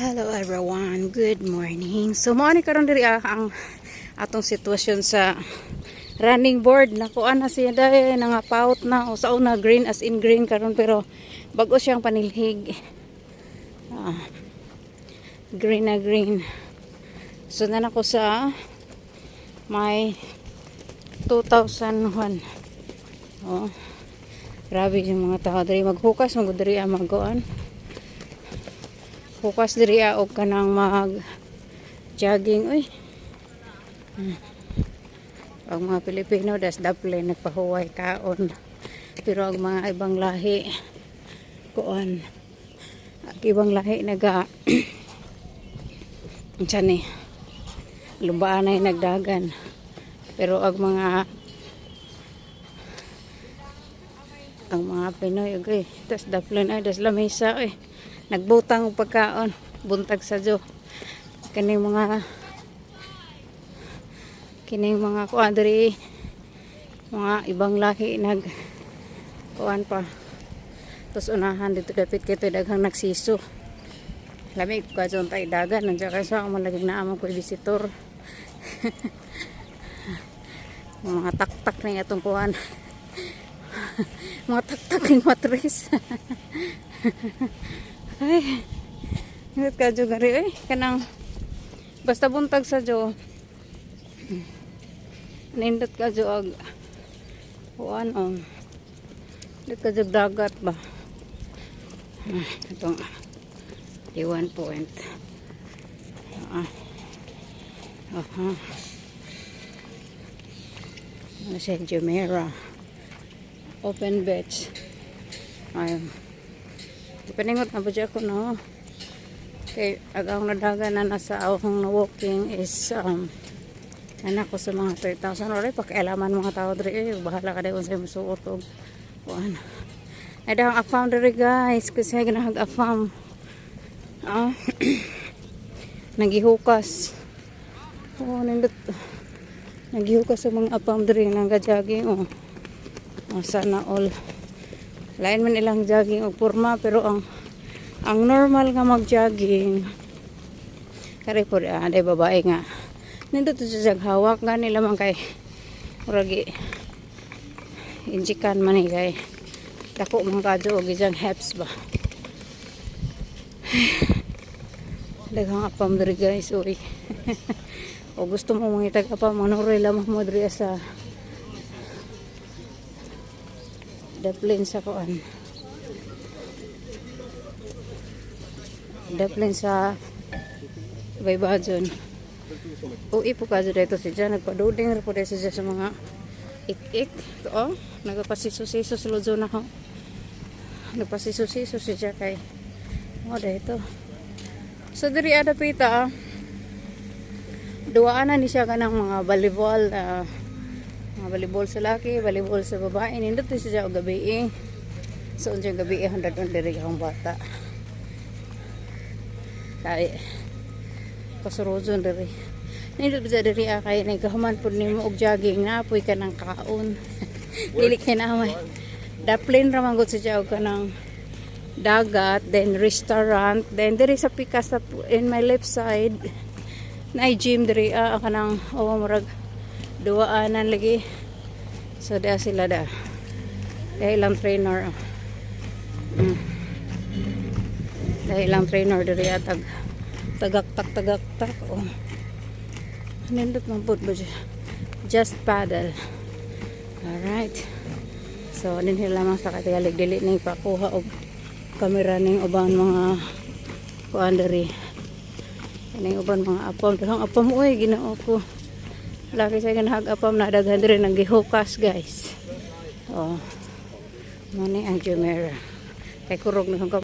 Hello everyone, good morning. So mao ni karon diri ang atong sitwasyon sa running board. Nakuan na siya dai nangapaut na usaw na green as in green karon pero bago siyang panilhig. Green na green. So na ako sa may 2001. Oh. Grabe yung mga tao diri maghukas mo diri magoan. Hukas diri og kanang mag jogging uy. Ang mga Pilipino das daple nagpahuway kaon. Pero ang mga ibang lahi kuan ang ibang lahi naga ni lumbaan ay nagdagan. Pero ang mga Pinoy okay, tas daple ay das lamesa uy. Nagbutang og pagkaon buntag sa jo kining mga kuan diri mga ibang lahi nag kuan pa tos unahan dito dapit kay daghang nagsiso lamig ka jon tay dagan nandiya kay sa malagig na among koy visitor mga taktak ning atong kuan mga taktak ning matris ay, nindot ka jo gari eh. Kanang basta buntag sa jo. Nindot ka jo ag kuan nindot ka jo dagat ba. Itong D1 point. Ano siya Jumeirah. Open beach. Ayun. Paningot na ba dyan ako no kay agang nadagan na nasa awang na walking is anak ko sa mga 3,000 oray pakialaman mga tao diri bahala ka dayon sa musuot og kuan ay dahang afam diri guys kasi ginahag afam nagihukas nindot nagihukas sa mga afam diri nang jogging sana all lain man ilang jogging og porma pero ang normal nga mag-jogging kare po day babae nga nindot sa hawak nga nila man kay murag injikan man kay dako man kadto og isang heps ba daghang apam diri guys uy o gusto mo mangitag apam manuroy lamang mo diri sa daplin sa kuan daplin sa Baybajon uwi po kaso dito siya nagpaduding po dito siya sa mga ik-ik nagapasiso-siso sa lozo na ho nagpasiso-siso siya kay dito so diri ada pita duwaan na ni siya kanang mga volleyball mga volleyball sa laki, volleyball sa babae. Nindot to siya o gabi so unjang gabi handa doon diri akong bata kay kasurozon diri nindot siya diri kay nagahuman pud nimo og jogging na apoy ka ng kaon dili kay na may daplin ra man gud siya og kanang dagat then restaurant then diri sa pikas in my left side na gym diri kanang murag duwaanan lagi so da sila da ilang trainer ilang trainer diri tagaktak nindot man pud ba just paddle alright so din lamang sa katigalig dili ning pakuha og kamera ning uban mga kuan diri ning uban mga apam pero apam uy Ginoo ko lagi sa ganahag apam na daghan diri nang gihukas guys mo ni ang Jumeirah kay kurog na